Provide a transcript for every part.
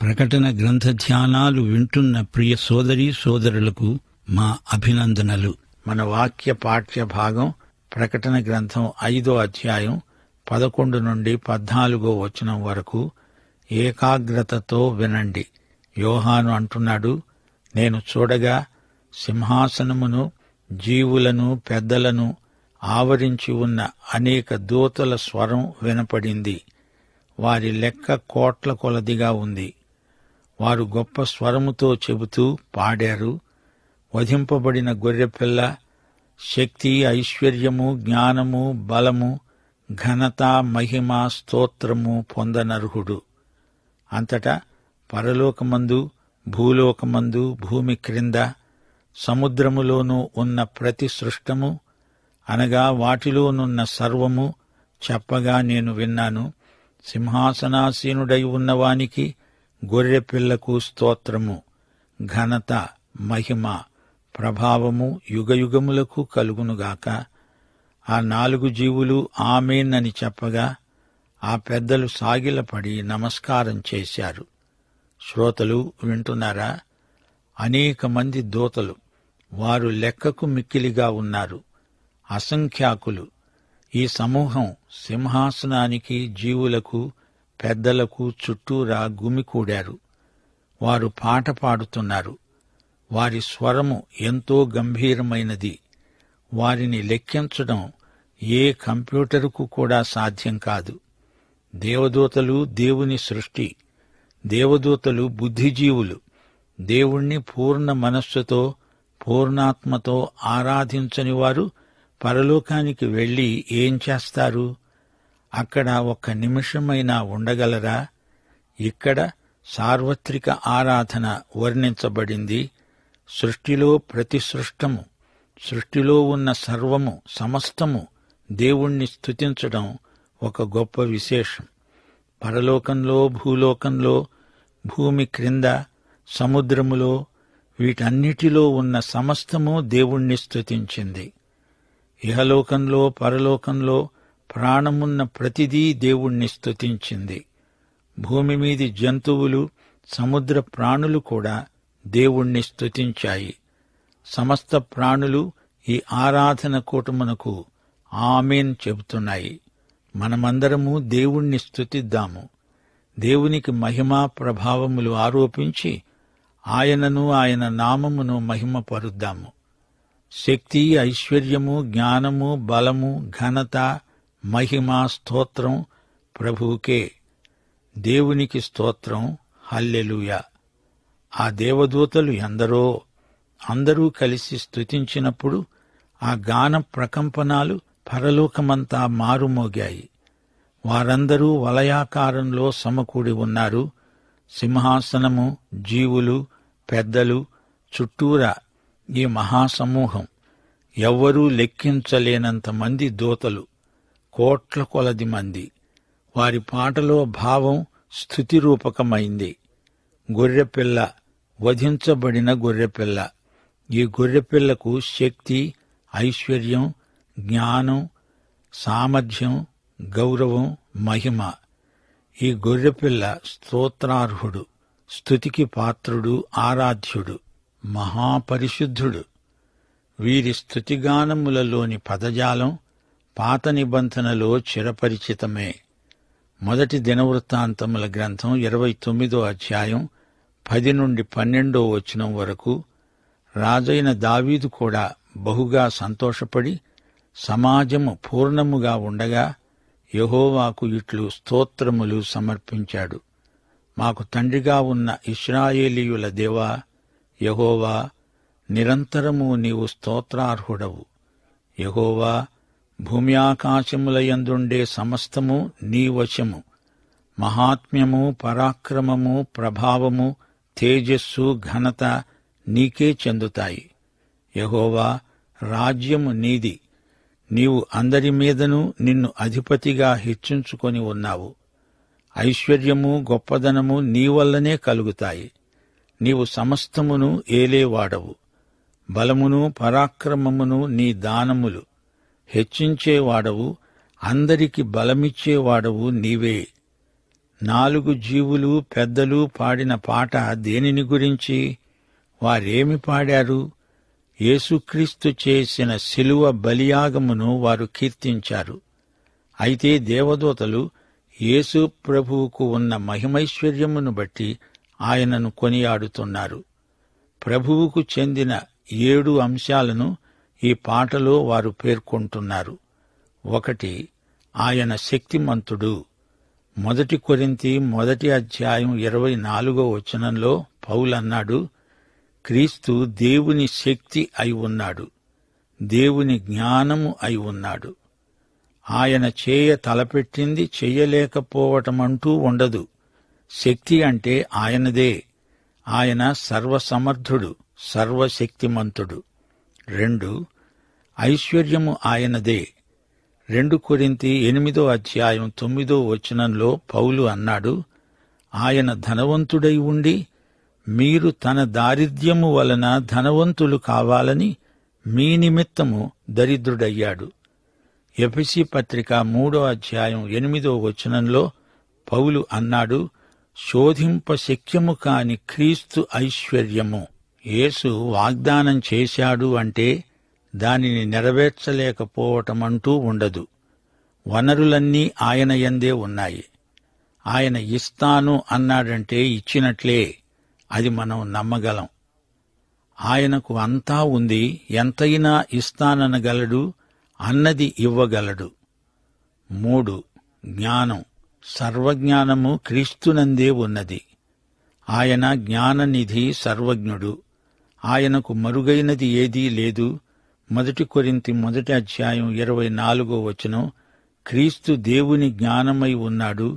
ప్రకటన గ్రంథ ధ్యానాలు వింటున్న ప్రియ సోదరీ సోదరులకు మా అభినందనలు. మన వాక్య పాఠ్య భాగం ప్రకటన గ్రంథం 5వ అధ్యాయం 11 నుండి 14వ వచనం వరకు. ఏకాగ్రతతో వినండి. యోహాను అంటున్నాడు, నేను చూడగా సింహాసనమును, జీవులను, పెద్దలను ఆవరించి ఉన్న అనేక దూతల స్వరం వినపడింది. వారి లెక్క కోట్ల కొలదిగా ఉంది. వారు గొప్ప స్వరముతో చెబుతూ పాడారు, వధింపబడిన గొర్రెపిల్ల శక్తి, ఐశ్వర్యము, జ్ఞానము, బలము, ఘనత, మహిమ, స్తోత్రము పొందనర్హుడు. అంతటా పరలోకమందు, భూలోకమందు, భూమి క్రింద, సముద్రములోనూ ఉన్న ప్రతి సృష్టము, అనగా వాటిలోనున్న సర్వము చెప్పగా నేను విన్నాను, సింహాసనాసీనుడై ఉన్నవానికి, గొర్రెపిల్లకు స్తోత్రము, ఘనత, మహిమ, ప్రభావము యుగయుగములకు కలుగునుగాక. ఆ 4 జీవులు ఆమేన్ అని చెప్పగా ఆ పెద్దలు సాగిలపడి నమస్కారం చేశారు. శ్రోతలు వింటున్నారా? అనేక మంది దూతలు, వారు లెక్కకు మిక్కిలిగా ఉన్నారు, అసంఖ్యాకులు. ఈ సమూహం సింహాసనానికి, జీవులకు, పెద్దలకు చుట్టూరా గుమికూడారు. వారు పాట పాడుతున్నారు. వారి స్వరము ఎంతో గంభీరమైనది. వారిని లెక్కించడం ఏ కంప్యూటరుకు కూడా సాధ్యం కాదు. దేవదూతలు దేవుని సృష్టి. దేవదూతలు బుద్ధిజీవులు. దేవుణ్ణి పూర్ణ మనస్సుతో, పూర్ణాత్మతో ఆరాధించని వారు పరలోకానికి వెళ్లి ఏం చేస్తారు? అక్కడ ఒక్క నిమిషమైనా ఉండగలరా? ఇక్కడ సార్వత్రిక ఆరాధన వర్ణించబడింది. సృష్టిలో ప్రతి సృష్టము, సృష్టిలో ఉన్న సర్వము, సమస్తము దేవుణ్ణి స్తుతించడం ఒక గొప్ప విశేషం. పరలోకంలో, భూలోకంలో, భూమి క్రింద, సముద్రములో, వీటన్నిటిలో ఉన్న సమస్తము దేవుణ్ణి స్తుతించింది. ఇహలోకంలో, పరలోకంలో ప్రాణమున్న ప్రతిదీ దేవుణ్ణి స్తుతించింది. భూమి మీది జంతువులు, సముద్ర ప్రాణులు కూడా దేవుణ్ణి స్తుతించాయి. సమస్త ప్రాణులు ఈ ఆరాధన కూటమునకు ఆమేన్ చెబుతున్నాయి. మనమందరము దేవుణ్ణి స్తుతిద్దాము. దేవునికి మహిమా ప్రభావములు ఆరోపించి ఆయనను, ఆయన నామమును మహిమపరుద్దాము. శక్తి, ఐశ్వర్యము, జ్ఞానము, బలము, ఘనత, మహిమ, స్తోత్రం ప్రభువుకే. దేవునికి స్తోత్రం. హల్లెలూయా. ఆ దేవదూతలు ఎందరో! అందరూ కలిసి స్తుతించినప్పుడు ఆ గాన ప్రకంపనాలు పరలోకమంతా మారుమోగాయి. వారందరూ వలయాకారంలో సమకూడి ఉన్నారు. సింహాసనము, జీవులు, పెద్దలు, చుట్టూరా ఈ మహాసమూహం. ఎవ్వరూ లెక్కించలేనంత మంది దూతలు, కోట్ల కొలది మంది. వారి పాటలో భావం స్తుతిరూపకమైంది. గొర్రెపిల్ల, వధించబడిన గొర్రెపిల్ల. ఈ గొర్రెపిల్లకు శక్తి, ఐశ్వర్యం, జ్ఞానం, సామర్థ్యం, గౌరవం, మహిమ. ఈ గొర్రెపిల్ల స్తోత్రార్హుడు, స్తుతికి పాత్రుడు, ఆరాధ్యుడు, మహాపరిశుద్ధుడు. వీరి స్తుతిగానములలోని పదజాలం పాత నిబంధనలో చిరపరిచితమే. మొదటి దినవృత్తాంతముల గ్రంథం 29వ అధ్యాయం 10 నుండి 12వ వచనం వరకు. రాజైన దావీదు కూడా బహుగా సంతోషపడి సమాజము పూర్ణముగా ఉండగా యెహోవాకు ఇట్లు స్తోత్రములు సమర్పించాడు. మాకు తండ్రిగా ఉన్న ఇశ్రాయేలీయుల దేవా యెహోవా, నిరంతరము నీవు స్తోత్రార్హుడవు. యెహోవా, భూమి ఆకాశములయందుండే సమస్తము నీ వశము. మహాత్మ్యము, పరాక్రమము, ప్రభావము, తేజస్సు, ఘనత నీకే చెందుతాయి. యెహోవా, రాజ్యము నీది. నీవు అందరి మీదను నిన్ను అధిపతిగా హెచ్చించుకొని ఉన్నావు. ఐశ్వర్యము, గొప్పదనము నీ వల్లనే కలుగుతాయి. నీవు సమస్తమును ఏలేవాడవు. బలమును, పరాక్రమమును నీ దానములు. హెచ్చించేవాడవు, అందరికి బలమిచ్చేవాడవు నీవే. 4 జీవులు పెద్దలు పాడిన పాట దేనిని గురించి? వారేమి పాడారు? యేసుక్రీస్తు చేసిన శిలువ బలియాగమును వారు కీర్తించారు. అయితే దేవదూతలు యేసు ప్రభువుకు ఉన్న మహిమైశ్వర్యమును బట్టి ఆయనను కొనియాడుతున్నారు. ప్రభువుకు చెందిన 7 అంశాలను ఈ పాటలో వారు పేర్కొంటున్నారు. 1. ఆయన శక్తిమంతుడు. 1 కొరింథీ 1:24 పౌలన్నాడు, క్రీస్తు దేవుని శక్తి అయి ఉన్నాడు, దేవుని జ్ఞానము అయి ఉన్నాడు. ఆయన తలపెట్టింది చెయ్యలేకపోవటమంటూ ఉండదు. శక్తి అంటే ఆయనదే. ఆయన సర్వసమర్థుడు, సర్వశక్తిమంతుడు. 2. ఐశ్వర్యము ఆయనదే. 2 కొరింథీ 8:9 పౌలు అన్నాడు, ఆయన ధనవంతుడై ఉండి మీరు తన దారిద్ర్యము వలన ధనవంతులు కావాలని మీ నిమిత్తము దరిద్రుడయ్యాడు. ఎఫెసీ పత్రిక 3:8 పౌలు అన్నాడు, శోధింప శక్యము కాని క్రీస్తు ఐశ్వర్యము. యేసు వాగ్దానం చేశాడు అంటే దానిని నెరవేర్చలేకపోవటమంటూ ఉండదు. వనరులన్నీ ఆయన యందే ఉన్నాయి. ఆయన ఇస్తాను అన్నాడంటే ఇచ్చినట్లే. అది మనం నమ్మగలం. ఆయనకు అంతా ఉంది, ఎంతైనా ఇస్తాననగలడు, అన్నది ఇవ్వగలడు. 3. జ్ఞానం. సర్వజ్ఞానము క్రీస్తునందే ఉన్నది. ఆయన జ్ఞాననిధి, సర్వజ్ఞుడు. ఆయనకు మరుగైనది ఏదీ లేదు. 1 కొరింథీ 1:24 క్రీస్తు దేవుని జ్ఞానమై ఉన్నాడు.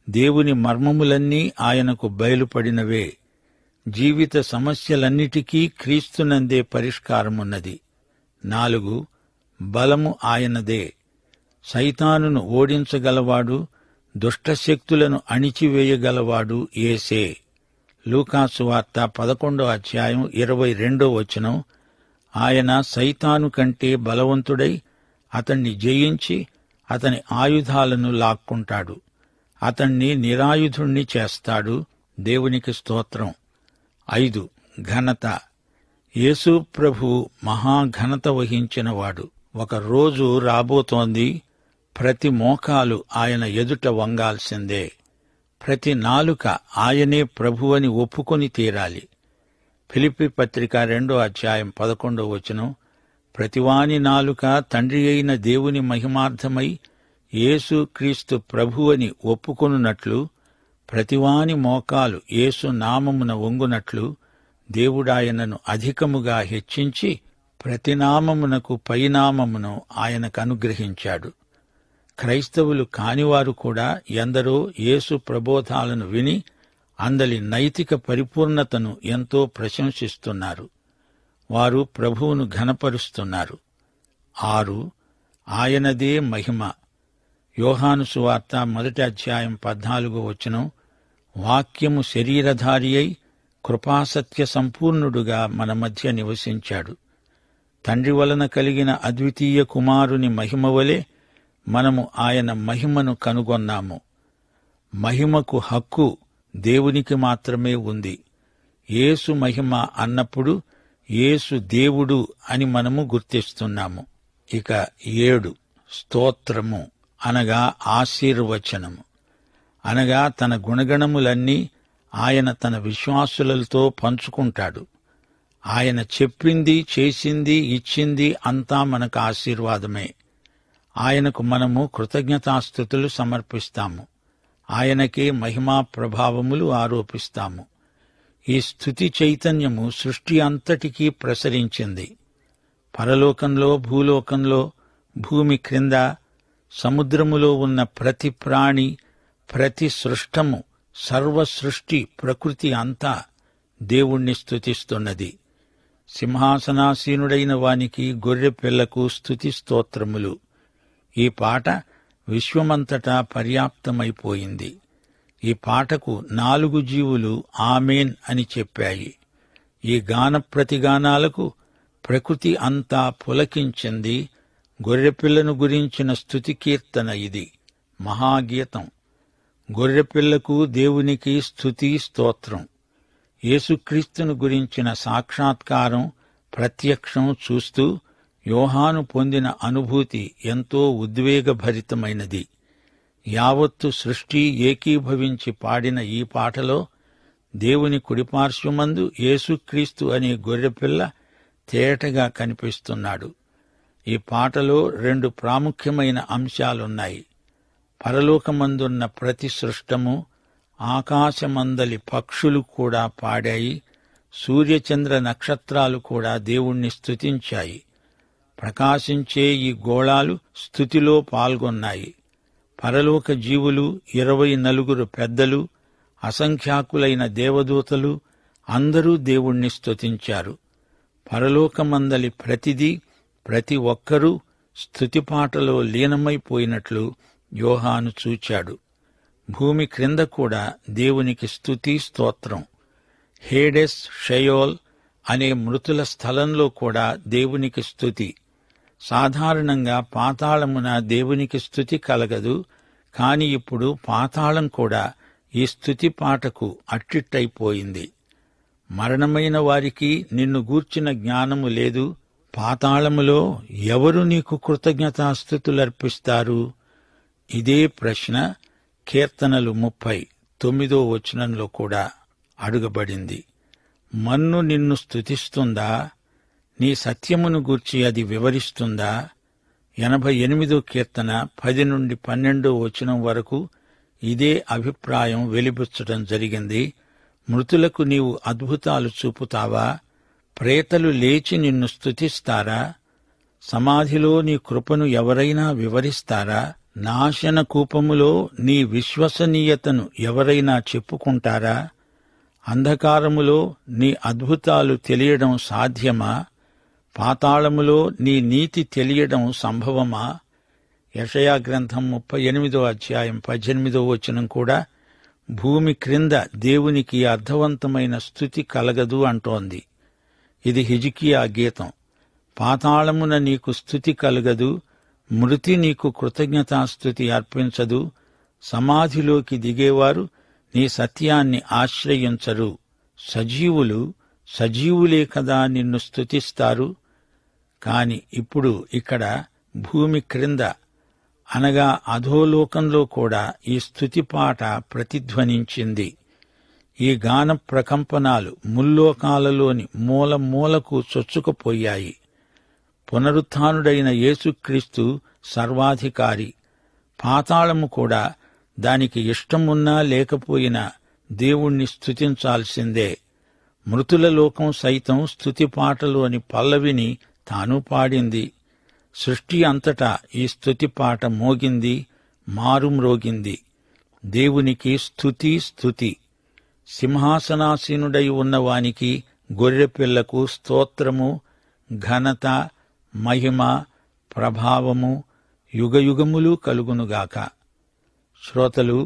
దేవుని మర్మములన్నీ ఆయనకు బయలుపడినవే. జీవిత సమస్యలన్నిటికీ క్రీస్తునందే పరిష్కారమున్నది. 4. బలము ఆయనదే. సైతానును ఓడించగలవాడు, దుష్టశక్తులను అణిచివేయగలవాడు యేసే. లూకాసు వార్త 11:22 ఆయన సైతాను కంటే బలవంతుడై అతణ్ణి జయించి అతని ఆయుధాలను లాక్కుంటాడు. అతణ్ణి నిరాయుధుణ్ణి చేస్తాడు. దేవునికి స్తోత్రం. 5. ఘనత. యేసు ప్రభువు మహాఘనత వహించినవాడు. ఒక రోజు రాబోతోంది, ప్రతి మోకాలు ఆయన ఎదుట వంగాల్సిందే. ప్రతి నాలుక ఆయనే ప్రభువని ఒప్పుకొని తీరాలి. ఫిలిప్పీ పత్రిక 2:11 ప్రతివాని నాలుక తండ్రి అయిన దేవుని మహిమార్థమై యేసు క్రీస్తు ప్రభువని ఒప్పుకొనున్నట్లు, ప్రతివాని మోకాలు యేసు నామమున వంగునట్లు దేవుడాయనను అధికముగా హెచ్చించి ప్రతి నామమునకు పైనామమును ఆయనకనుగ్రహించాడు. క్రైస్తవులు కానివారు కూడా ఎందరో యేసు ప్రబోధాలను విని అందలి నైతిక పరిపూర్ణతను ఎంతో ప్రశంసిస్తున్నారు. వారు ప్రభువును ఘనపరుస్తున్నారు. 6. ఆయనదే మహిమ. యోహాను సువార్త 1:14 వాక్యము శరీరధారి అయి కృపాసత్య సంపూర్ణుడుగా మన మధ్య నివసించాడు. తండ్రి వలన కలిగిన అద్వితీయ కుమారుని మహిమ వలె మనము ఆయన మహిమను కనుగొన్నాము. మహిమకు హక్కు దేవునికి మాత్రమే ఉంది. యేసు మహిమ అన్నప్పుడు యేసు దేవుడు అని మనము గుర్తిస్తున్నాము. ఇక 7. స్తోత్రము అనగా ఆశీర్వచనము. అనగా తన గుణగణములన్నీ ఆయన తన విశ్వాసులతో పంచుకుంటాడు. ఆయన చెప్పింది, చేసింది, ఇచ్చింది అంతా మనకు ఆశీర్వాదమే. ఆయనకు మనము కృతజ్ఞతాస్తుతులు సమర్పిస్తాము. ఆయనకే మహిమా ప్రభావములు ఆరోపిస్తాము. ఈ స్తుతి చైతన్యము సృష్టి అంతటికీ ప్రసరించింది. పరలోకంలో, భూలోకంలో, భూమి క్రింద, సముద్రములో ఉన్న ప్రతి ప్రాణి, ప్రతి సృష్టము, సర్వసృష్టి, ప్రకృతి అంతా దేవుణ్ణి స్తుతిస్తున్నది. సింహాసనాసీనుడైన వానికి, గొర్రెపిల్లకు స్తుతి స్తోత్రములు. ఈ పాట విశ్వమంతటా పర్యాప్తమైపోయింది. ఈ పాటకు 4 జీవులు ఆమేన్ అని చెప్పాయి. ఈ గాన ప్రతిగానాలకు ప్రకృతి అంతా పులకించింది. గొర్రెపిల్లను గురించిన స్తుతి కీర్తన ఇది, మహాగీతం. గొర్రెపిల్లకు దేవునికి స్తుతి స్తోత్రం. యేసుక్రీస్తును గురించిన సాక్షాత్కారం, ప్రత్యక్షం చూస్తూ యోహాను పొందిన అనుభూతి ఎంతో ఉద్వేగభరితమైనది. యావత్తు సృష్టి ఏకీభవించి పాడిన ఈ పాటలో దేవుని కుడిపార్శ్వమందు యేసుక్రీస్తు అనే గొర్రెపిల్ల తేటగా కనిపిస్తున్నాడు. ఈ పాటలో 2 ప్రాముఖ్యమైన అంశాలున్నాయి. పరలోకమందున్న ప్రతి సృష్టము, ఆకాశమందలి పక్షులు కూడా పాడాయి. సూర్యచంద్ర నక్షత్రాలు కూడా దేవుణ్ణి స్తుతించాయి. ప్రకాశించే ఈ గోళాలు స్తుతిలో పాల్గొన్నాయి. పరలోక జీవులు, 24 పెద్దలు, అసంఖ్యాకులైన దేవదూతలు అందరూ దేవుణ్ణి స్తుతించారు. పరలోకమందలి ప్రతిదీ, ప్రతి ఒక్కరూ స్తుతిపాటలో లీనమైపోయినట్లు యోహాను చూచాడు. భూమి క్రింద కూడా దేవునికి స్తుతి స్తోత్రం. హేడెస్, షయోల్ అనే మృతుల స్థలంలో కూడా దేవునికి స్తుతి. సాధారణంగా పాతాళమున దేవునికి స్తుతి కలగదు. కాని ఇప్పుడు పాతాళం కూడా ఈ స్తుతి పాటకు అట్టిట్టయిపోయింది. మరణమైన వారికి నిన్ను గూర్చిన జ్ఞానము లేదు. పాతాళములో ఎవరు నీకు కృతజ్ఞతాస్తుతులర్పిస్తారు? ఇదే ప్రశ్న కీర్తనలు 39 కూడా అడుగబడింది. మన్ను నిన్ను స్తుతిస్తుందా? నీ సత్యమును గూర్చి అది వివరిస్తుందా? 88 కీర్తన 10-12 వరకు ఇదే అభిప్రాయం వెలిబుచ్చటం జరిగింది. మృతులకు నీవు అద్భుతాలు చూపుతావా? ప్రేతలు లేచి నిన్ను స్తుతిస్తారా? సమాధిలో నీ కృపను ఎవరైనా వివరిస్తారా? నాశన కూపములో నీ విశ్వసనీయతను ఎవరైనా చెప్పుకుంటారా? అంధకారములో నీ అద్భుతాలు తెలియడం సాధ్యమా? పాతాళములో నీ నీతి తెలియడం సంభవమా? యెషయా గ్రంథం 38 కూడా భూమి క్రింద దేవునికి అర్థవంతమైన స్తుతి కలగదు అంటోంది. ఇది హిజ్కియా గీతం. పాతాళమున నీకు స్తుతి కలగదు, మృతి నీకు కృతజ్ఞతాస్తుతి అర్పించదు. సమాధిలోకి దిగేవారు నీ సత్యాన్ని ఆశ్రయించరు. సజీవులు సజీవులే కదా నిన్ను స్తుతిస్తారు. కాని ఇప్పుడు ఇక్కడ భూమి క్రింద అనగా అధోలోకంలో కూడా ఈ స్తుతిపాట ప్రతిధ్వనించింది. ఈ గాన ప్రకంపనాలు ముల్లోకాలలోని మూల మూలకు చొచ్చుకుపోయాయి. పునరుత్థానుడైన యేసుక్రీస్తు సర్వాధికారి. పాతాళము కూడా దానికి ఇష్టమున్నా లేకపోయినా దేవుణ్ణి స్తుతించాల్సిందే. మృతుల లోకం సైతం స్తుతిపాటలోని పల్లవిని తాను పాడింది. సృష్టి అంతటా ఈ స్తుతిపాట మోగింది, మారుమ్రోగింది. దేవునికి స్తుతి స్తుతి. సింహాసనాసీనుడై ఉన్నవానికి, గొర్రెపిల్లకు స్తోత్రము, ఘనత, మహిమ, ప్రభావము యుగయుగములు కలుగునుగాక. శ్రోతలు,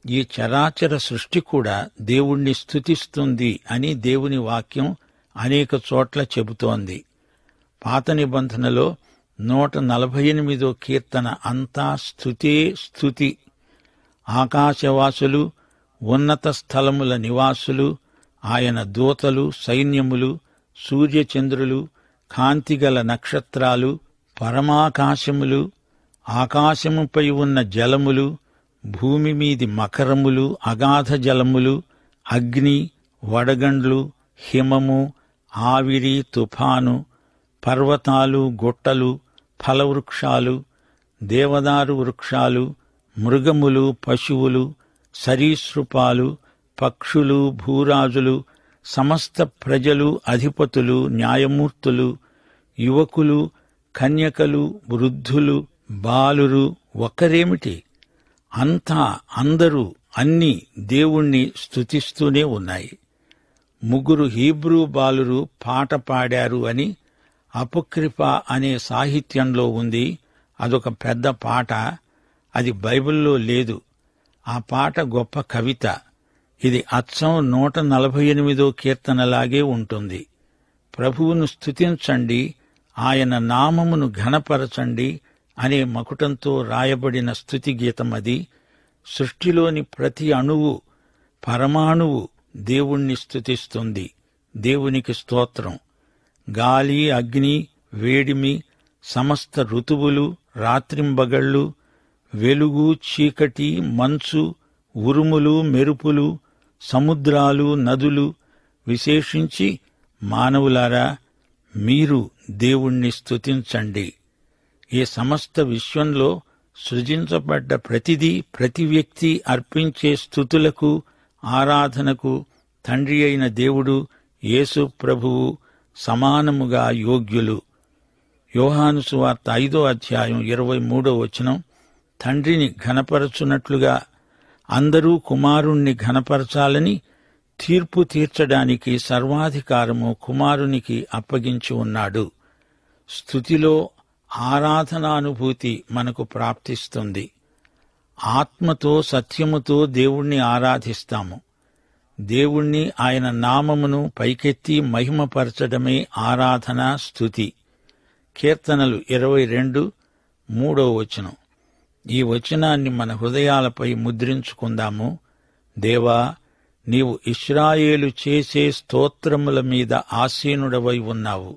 ఈ చరాచర సృష్టి కూడా దేవుణ్ణి స్తుతిస్తుంది అని దేవుని వాక్యం అనేక చోట్ల చెబుతోంది. పాత నిబంధనలో 148 కీర్తన అంతా స్తుతే స్తుతి. ఆకాశవాసులు, ఉన్నత స్థలముల నివాసులు, ఆయన దూతలు, సైన్యములు, సూర్యచంద్రులు, కాంతిగల నక్షత్రాలు, పరమాకాశములు, ఆకాశముపై ఉన్న జలములు, భూమి మీది మకరములు, అగాధ జలములు, అగ్ని, వడగండ్లు, హిమము, ఆవిరి, తుఫాను, పర్వతాలు, గుట్టలు, ఫలవృక్షాలు, దేవదారు వృక్షాలు, మృగములు, పశువులు, సరీసృపాలు, పక్షులు, భూరాజులు, సమస్త ప్రజలు, అధిపతులు, న్యాయమూర్తులు, యువకులు, కన్యకలు, వృద్ధులు, బాలురు ఒక్కరేమిటి, అంతా, అందరూ, అన్నీ దేవుణ్ణి స్తుతిస్తూనే ఉన్నాయి. 3 హీబ్రూ బాలురు పాట పాడారు అని అపోక్రిఫా అనే సాహిత్యంలో ఉంది. అదొక పెద్ద పాట. అది బైబిల్లో లేదు. ఆ పాట గొప్ప కవిత. ఇది అచ్చం 148 కీర్తనలాగే ఉంటుంది. ప్రభువును స్తుతించండి, ఆయన నామమును ఘనపరచండి అనే మకుటంతో రాయబడిన స్తుతి గీతమది. సృష్టిలోని ప్రతి అణువు, పరమాణువు దేవుణ్ణి స్తుతిస్తుంది. దేవునికి స్తోత్రం. గాలి, అగ్ని, వేడిమి, సమస్త ఋతువులు, రాత్రింబగళ్ళు, వెలుగు, చీకటి, మంచు, ఉరుములు, మెరుపులు, సముద్రాలు, నదులు, విశేషించి మానవులారా, మీరు దేవుణ్ణి స్తుతించండి. ఈ సమస్త విశ్వంలో సృజించబడ్డ ప్రతిదీ, ప్రతి వ్యక్తి అర్పించే స్తుతులకు, ఆరాధనకు తండ్రి అయిన దేవుడు, యేసు ప్రభువు సమానముగా యోగ్యులు. యోహాను సువార్త 5వ అధ్యాయం 23వ వచనం, తండ్రిని ఘనపరచునట్లుగా అందరూ కుమారుణ్ణి ఘనపరచాలని తీర్పు తీర్చడానికి సర్వాధికారము కుమారునికి అప్పగించి ఉన్నాడు. స్తుతిలో ఆరాధనానుభూతి మనకు ప్రాప్తిస్తుంది. ఆత్మతో, సత్యముతో దేవుణ్ణి ఆరాధిస్తాము. దేవుణ్ణి, ఆయన నామమును పైకెత్తి మహిమపరచడమే ఆరాధన, స్తుతి. కీర్తనలు 22:3 వచనం. ఈ వచనాన్ని మన హృదయాలపై ముద్రించుకుందాము. దేవా, నీవు ఇశ్రాయేలు చేసే స్తోత్రముల మీద ఆసీనుడవై ఉన్నావు.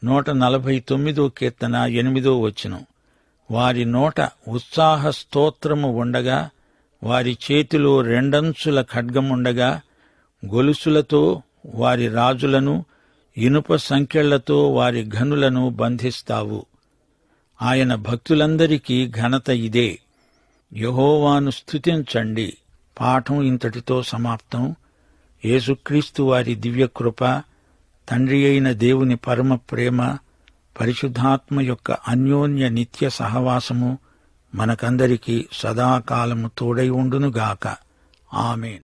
149వ కీర్తన 8వ వచనం. వారి నోట ఉత్సాహ స్తోత్రము ఉండగా, వారి చేతిలో రెండంచుల ఖడ్గముండగా, గొలుసులతో వారి రాజులను, ఇనుప సంకెళ్లతో వారి ఘనులను బంధిస్తావు. ఆయన భక్తులందరికీ ఘనత ఇదే. యెహోవాను స్తుతించండి. పాఠం ఇంతటితో సమాప్తం. యేసుక్రీస్తు వారి దివ్యకృప, తండ్రి అయిన దేవుని పరమ ప్రేమ, పరిశుద్ధాత్మ యొక్క అన్యోన్య నిత్య సహవాసము మనకందరికీ సదాకాలము తోడై ఉండునుగాక. ఆమేన్.